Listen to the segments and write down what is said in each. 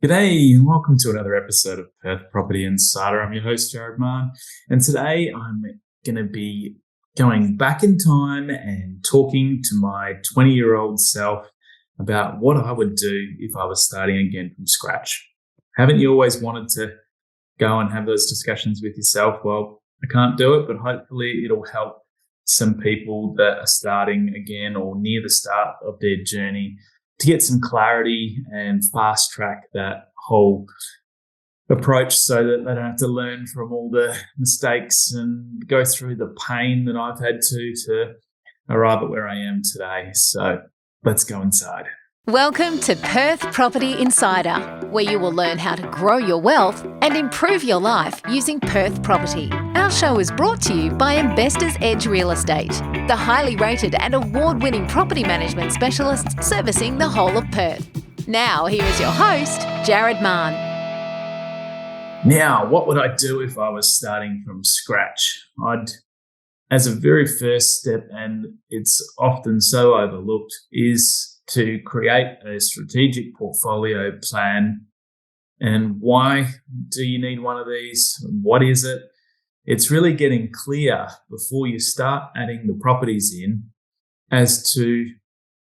G'day and welcome to another episode of Perth Property Insider. I'm your host, Jared Mann, and today I'm going to be going back in time and talking to my 20-year-old self about what I would do if I was starting again from scratch. Haven't you always wanted to go and have those discussions with yourself? Well, I can't do it, but hopefully it'll help some people that are starting again or near the start of their journey to get some clarity and fast track that whole approach so that they don't have to learn from all the mistakes and go through the pain that I've had to arrive at where I am today. So let's go inside. Welcome to Perth Property Insider, where you will learn how to grow your wealth and improve your life using Perth Property. Our show is brought to you by Investors Edge Real Estate, the highly rated and award-winning property management specialists servicing the whole of Perth. Now, here is your host, Jared Mann. Now, what would I do if I was starting from scratch? As a very first step, and it's often so overlooked, is to create a strategic portfolio plan. And why do you need one of these? What is it? It's really getting clear before you start adding the properties in as to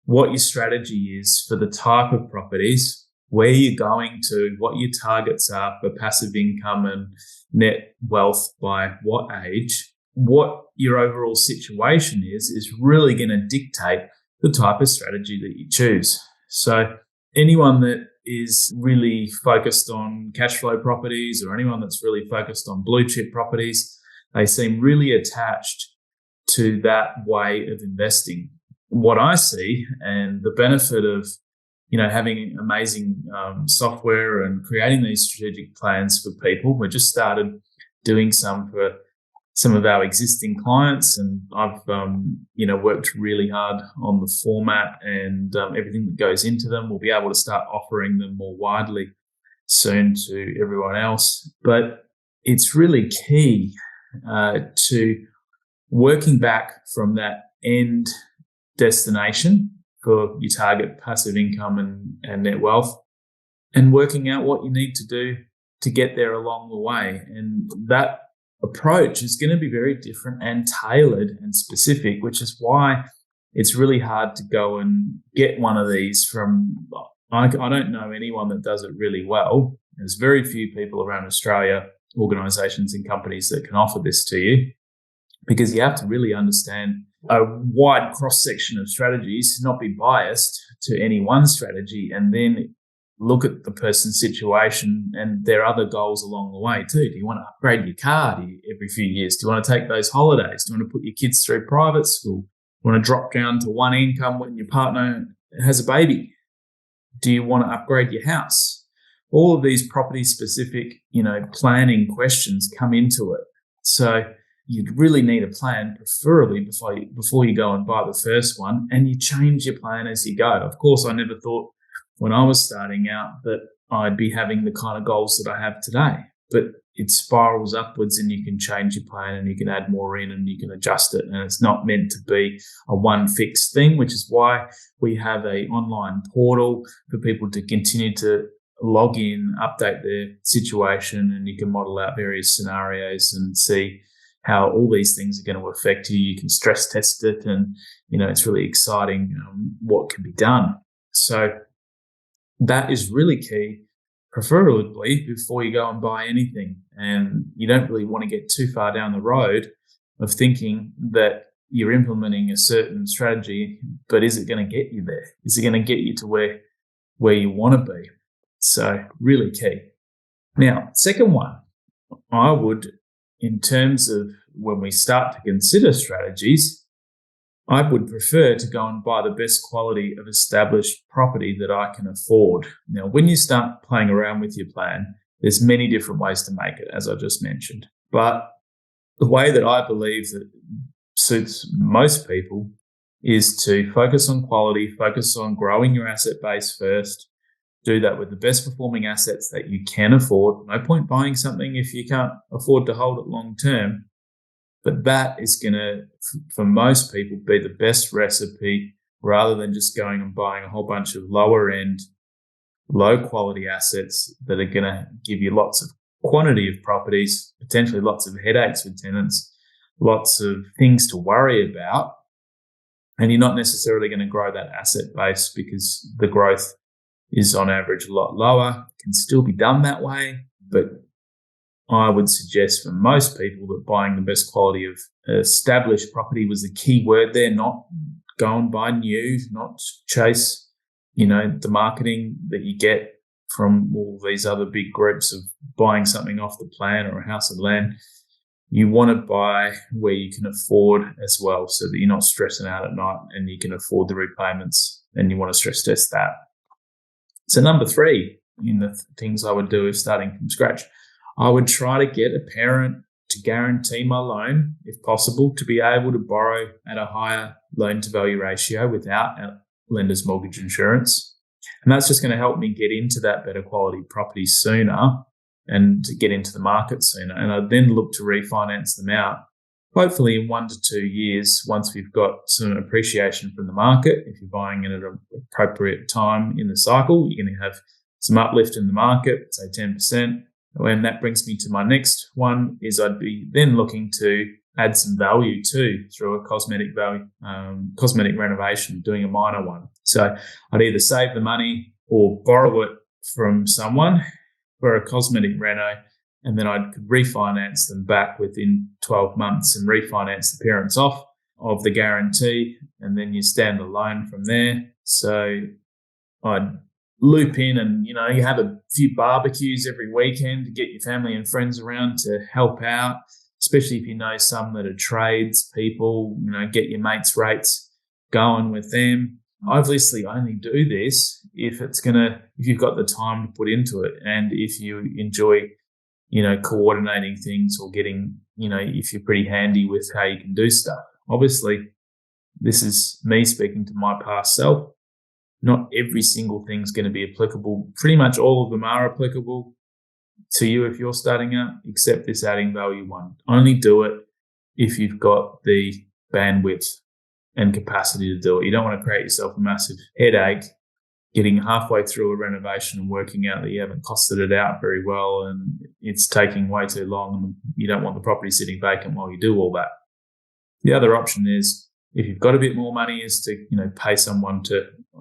what your strategy is for the type of properties, where you're going to, what your targets are for passive income and net wealth by what age. What your overall situation is really going to dictate the type of strategy that you choose. So anyone that is really focused on cash flow properties or anyone that's really focused on blue chip properties, they seem really attached to that way of investing. What I see and the benefit of having amazing software and creating these strategic plans for people. We just started doing some for some of our existing clients, and I've worked really hard on the format and everything that goes into them. We'll be able to start offering them more widely soon to everyone else. But it's really key to working back from that end destination for your target passive income and net wealth, and working out what you need to do to get there along the way. And that approach is going to be very different and tailored and specific, which is why it's really hard to go and get one of these from, I don't know anyone that does it really well. There's very few people around Australia, organisations and companies that can offer this to you, because you have to really understand a wide cross-section of strategies, not be biased to any one strategy, and then look at the person's situation and their other goals along the way too. Do you want to upgrade your car every few years? Do you want to take those holidays? Do you want to put your kids through private school? Do you want to drop down to one income when your partner has a baby? Do you want to upgrade your house? All of these property-specific, planning questions come into it. So you'd really need a plan, preferably before you go and buy the first one, and you change your plan as you go. Of course, I never thought when I was starting out that I'd be having the kind of goals that I have today, but it spirals upwards and you can change your plan and you can add more in and you can adjust it. And it's not meant to be a one fixed thing, which is why we have an online portal for people to continue to log in, update their situation, and you can model out various scenarios and see how all these things are going to affect you. You can stress test it, and it's really exciting what can be done. So that is really key, preferably before you go and buy anything. And you don't really want to get too far down the road of thinking that you're implementing a certain strategy, but is it going to get you there? Is it going to get you to where you want to be? So really key. Now, second one, I would, in terms of when we start to consider strategies, I would prefer to go and buy the best quality of established property that I can afford. Now, when you start playing around with your plan, there's many different ways to make it, as I just mentioned. But the way that I believe that suits most people is to focus on quality, focus on growing your asset base first, do that with the best performing assets that you can afford. No point buying something if you can't afford to hold it long term. But that is going to, for most people, be the best recipe rather than just going and buying a whole bunch of lower end low quality assets that are going to give you lots of quantity of properties, potentially lots of headaches with tenants, lots of things to worry about. And you're not necessarily going to grow that asset base because the growth is on average a lot lower. It can still be done that way, but I would suggest for most people that buying the best quality of established property was the key word there, not go and buy new, not chase, the marketing that you get from all these other big groups of buying something off the plan or a house of land. You want to buy where you can afford as well, so that you're not stressing out at night and you can afford the repayments, and you want to stress test that. So number 3 in the things I would do if starting from scratch, I would try to get a parent to guarantee my loan, if possible, to be able to borrow at a higher loan to value ratio without a lender's mortgage insurance. And that's just going to help me get into that better quality property sooner and to get into the market sooner. And I then look to refinance them out, hopefully in 1 to 2 years, once we've got some appreciation from the market. If you're buying it at an appropriate time in the cycle, you're going to have some uplift in the market, say 10%. And that brings me to my next one, is I'd be then looking to add some value too through a cosmetic renovation, doing a minor one. So I'd either save the money or borrow it from someone for a cosmetic reno, and then I could refinance them back within 12 months and refinance the parents off of the guarantee, and then you stand alone from there. So I'd loop in and, you have a few barbecues every weekend to get your family and friends around to help out, especially if you know some that are trades people, get your mates' rates going with them. Obviously, only do this if you've got the time to put into it, and if you enjoy, coordinating things or getting, if you're pretty handy with how you can do stuff. Obviously, this is me speaking to my past self. Not every single thing's going to be applicable. Pretty much all of them are applicable to you if you're starting out, except this adding value one. Only do it if you've got the bandwidth and capacity to do it. You don't want to create yourself a massive headache getting halfway through a renovation and working out that you haven't costed it out very well and it's taking way too long, and you don't want the property sitting vacant while you do all that. The other option is, if you've got a bit more money, is to pay someone,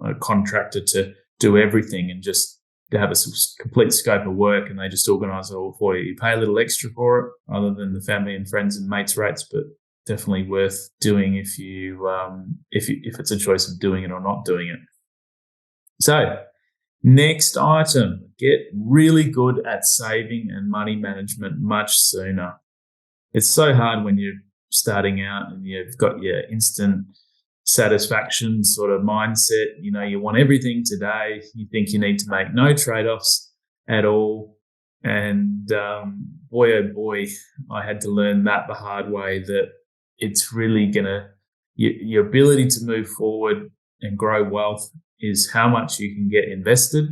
a contractor, to do everything and just to have a complete scope of work, and they just organise it all for you. You pay a little extra for it, other than the family and friends and mates rates, but definitely worth doing if it's a choice of doing it or not doing it. So, next item, get really good at saving and money management much sooner. It's so hard when you're starting out and you've got your instant satisfaction sort of mindset. You want everything today. You think you need to make no trade-offs at all. And boy, oh boy, I had to learn that the hard way, that it's really your ability to move forward and grow wealth is how much you can get invested.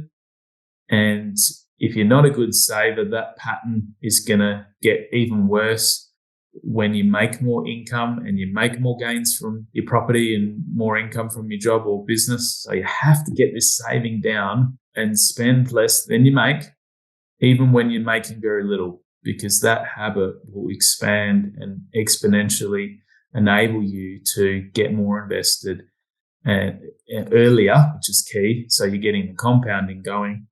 And if you're not a good saver, that pattern is going to get even worse when you make more income and you make more gains from your property and more income from your job or business. So you have to get this saving down and spend less than you make, even when you're making very little, because that habit will expand and exponentially enable you to get more invested and earlier, which is key. So you're getting the compounding going,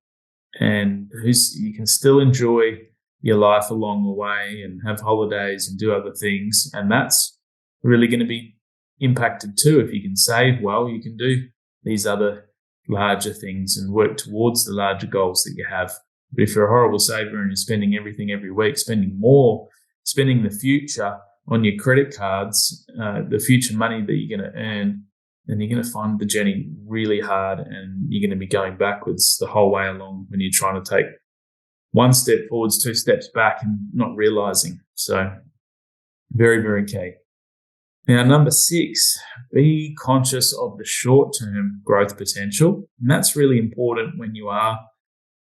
and you can still enjoy your life along the way and have holidays and do other things. And that's really going to be impacted too. If you can save well, you can do these other larger things and work towards the larger goals that you have. But if you're a horrible saver and you're spending everything every week, spending the future on your credit cards, the future money that you're going to earn, then you're going to find the journey really hard, and you're going to be going backwards the whole way along when you're trying to take one step forwards, 2 steps back, and not realizing. So very, very key. Now, number 6, be conscious of the short-term growth potential. And that's really important when you are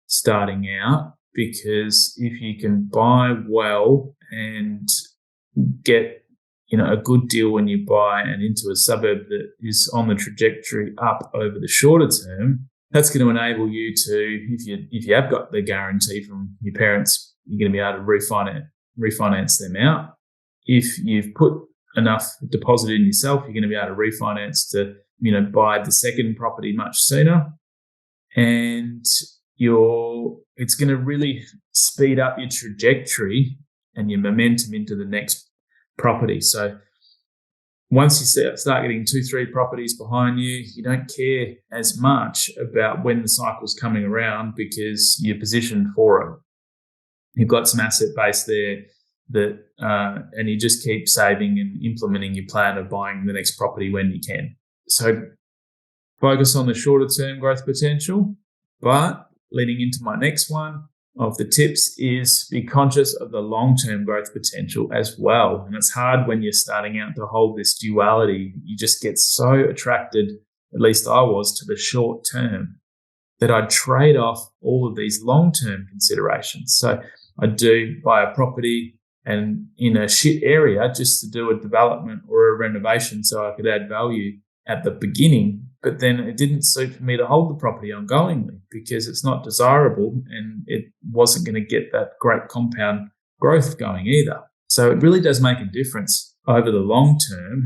starting out, because if you can buy well and get a good deal when you buy and into a suburb that is on the trajectory up over the shorter term, that's going to enable you to, if you have got the guarantee from your parents, you're going to be able to refinance them out. If you've put enough deposit in yourself, you're going to be able to refinance to, buy the second property much sooner. And it's going to really speed up your trajectory and your momentum into the next property. So once you start getting 2-3 properties behind you, you don't care as much about when the cycle's coming around because you're positioned for it. You've got some asset base there and you just keep saving and implementing your plan of buying the next property when you can. So focus on the shorter term growth potential, but leading into my next one of the tips is be conscious of the long-term growth potential as well. And it's hard when you're starting out to hold this duality. You just get so attracted, at least I was, to the short term that I'd trade off all of these long-term considerations. So I'd buy a property and in a shit area just to do a development or a renovation so I could add value at the beginning, but then it didn't suit for me to hold the property ongoingly because it's not desirable and it wasn't going to get that great compound growth going either. So it really does make a difference over the long term.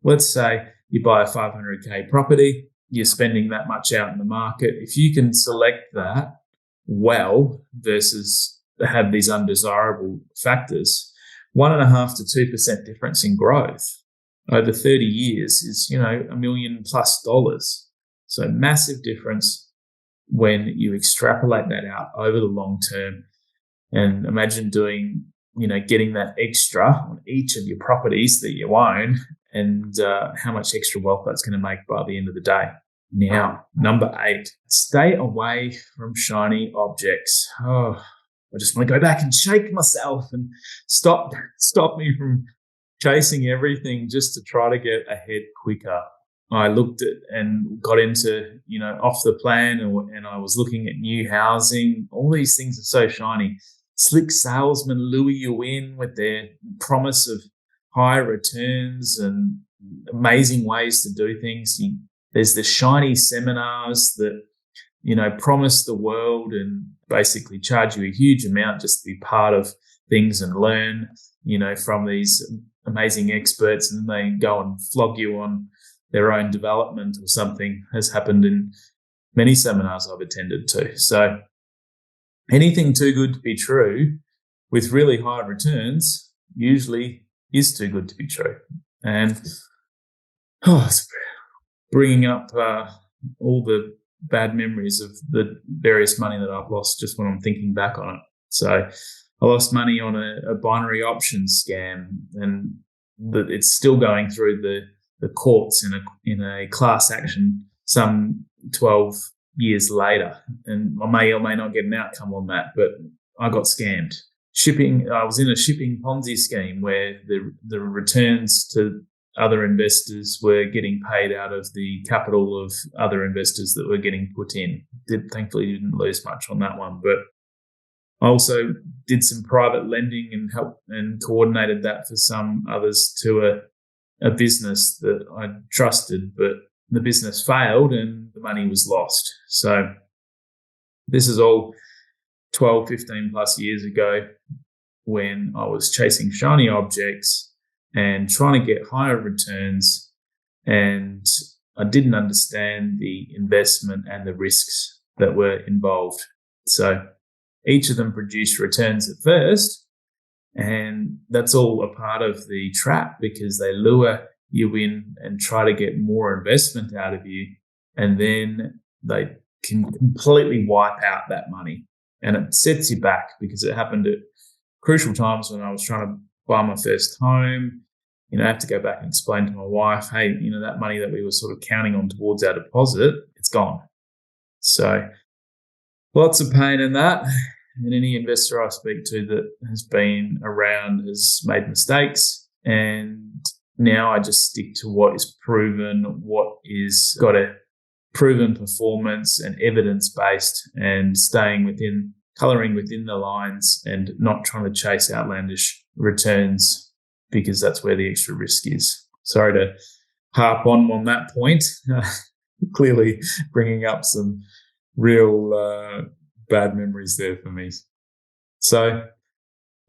Let's say you buy a 500K property, you're spending that much out in the market. If you can select that well versus have these undesirable factors, 1.5% to 2% difference in growth over 30 years is, $1 million plus. So massive difference when you extrapolate that out over the long term. And imagine getting that extra on each of your properties that you own and how much extra wealth that's going to make by the end of the day. Now, number 8, stay away from shiny objects. Oh, I just want to go back and shake myself and stop me from chasing everything just to try to get ahead quicker. I looked at and got into, off the plan and I was looking at new housing. All these things are so shiny. Slick salesmen lure you in with their promise of high returns and amazing ways to do things. There's the shiny seminars that, promise the world and basically charge you a huge amount just to be part of things and learn, from these amazing experts, and they go and flog you on their own development or something, has happened in many seminars I've attended to. So anything too good to be true with really high returns usually is too good to be true. And it's bringing up all the bad memories of the various money that I've lost just when I'm thinking back on it. So I lost money on a binary options scam, and it's still going through the courts in a class action some 12 years later. And I may or may not get an outcome on that, but I got scammed. I was in a shipping Ponzi scheme where the returns to other investors were getting paid out of the capital of other investors that were getting put in. Thankfully didn't lose much on that one, but I also did some private lending and helped and coordinated that for some others to a business that I trusted, but the business failed and the money was lost. So this is all 12, 15 plus years ago when I was chasing shiny objects and trying to get higher returns, and I didn't understand the investment and the risks that were involved. So each of them produced returns at first, and that's all a part of the trap because they lure you in and try to get more investment out of you, and then they can completely wipe out that money. And it sets you back because it happened at crucial times when I was trying to buy my first home. I have to go back and explain to my wife, hey, that money that we were sort of counting on towards our deposit, it's gone. So lots of pain in that. And any investor I speak to that has been around has made mistakes. And now I just stick to what is proven, what is got a proven performance and evidence-based, and colouring within the lines and not trying to chase outlandish returns because that's where the extra risk is. Sorry to harp on that point. clearly bringing up some real bad memories there for me. So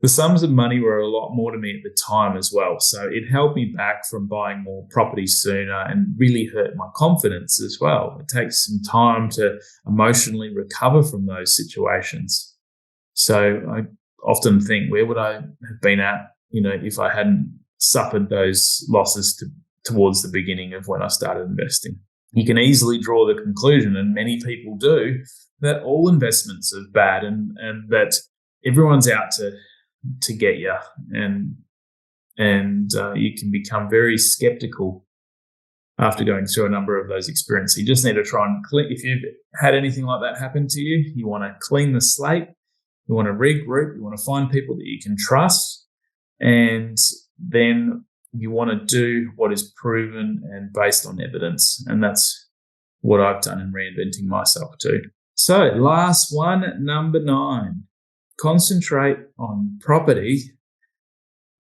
the sums of money were a lot more to me at the time as well. So it held me back from buying more properties sooner and really hurt my confidence as well. It takes some time to emotionally recover from those situations. So I often think, where would I have been at, if I hadn't suffered those losses towards the beginning of when I started investing? You can easily draw the conclusion, and many people do, that all investments are bad and that everyone's out to get you, and you can become very skeptical after going through a number of those experiences. You just need to try and if you've had anything like that happen to you, you want to clean the slate, you want to regroup, you want to find people that you can trust, and then you want to do what is proven and based on evidence. And that's what I've done in reinventing myself too. So last one, number 9. Concentrate on property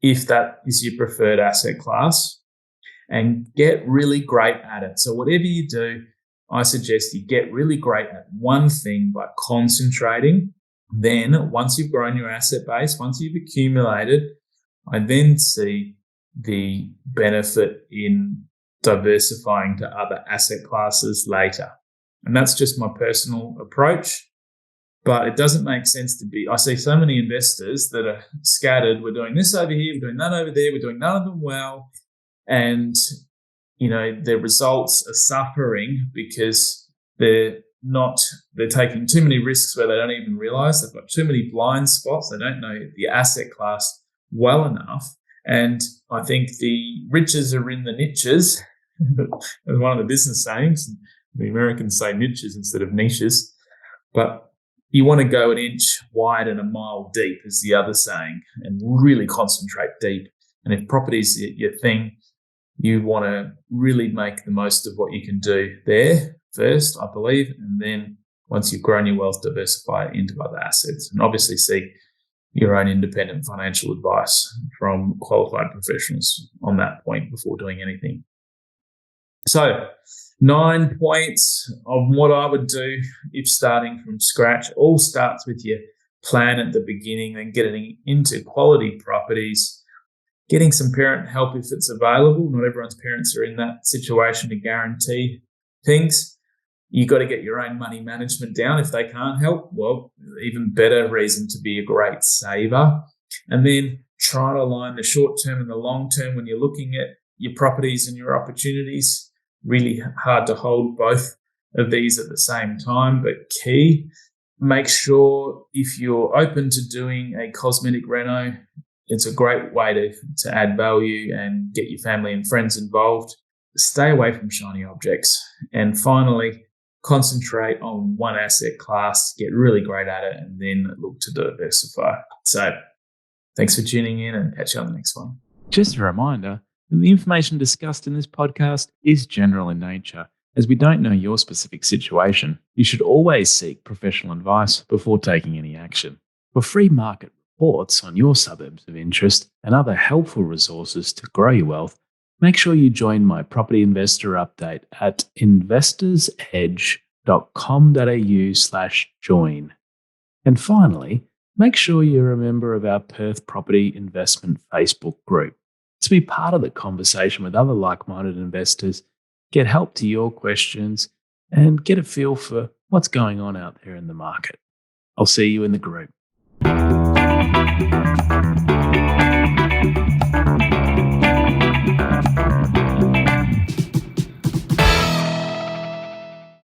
if that is your preferred asset class, and get really great at it. So whatever you do, I suggest you get really great at one thing by concentrating. Then once you've grown your asset base, once you've accumulated, I then see the benefit in diversifying to other asset classes later. And that's just my personal approach. But it doesn't make sense I see so many investors that are scattered. We're doing this over here, we're doing that over there, we're doing none of them well. And, their results are suffering because they're taking too many risks where they don't even realize they've got too many blind spots. They don't know the asset class well enough. And I think the riches are in the niches. As one of the business sayings, the Americans say niches instead of niches. But you want to go an inch wide and a mile deep is the other saying, and really concentrate deep. And if property is your thing, you want to really make the most of what you can do there first, I believe. And then once you've grown your wealth, diversify into other assets. And obviously seek your own independent financial advice from qualified professionals on that point before doing anything. So 9 points of what I would do if starting from scratch. All starts with your plan at the beginning, then getting into quality properties, getting some parent help if it's available. Not everyone's parents are in that situation to guarantee things. You've got to get your own money management down. If they can't help, well, even better reason to be a great saver. And then try to align the short term and the long term when you're looking at your properties and your opportunities. Really hard to hold both of these at the same time, but key. Make sure if you're open to doing a cosmetic reno, it's a great way to add value and get your family and friends involved. Stay away from shiny objects. And finally, concentrate on one asset class, get really great at it, and then look to diversify. So thanks for tuning in, and catch you on the next one. Just a reminder, the information discussed in this podcast is general in nature. As we don't know your specific situation, you should always seek professional advice before taking any action. For free market reports on your suburbs of interest and other helpful resources to grow your wealth, make sure you join my property investor update at investorsedge.com.au/join. And finally, make sure you're a member of our Perth Property Investment Facebook group to be part of the conversation with other like-minded investors, get help to your questions, and get a feel for what's going on out there in the market. I'll see you in the group.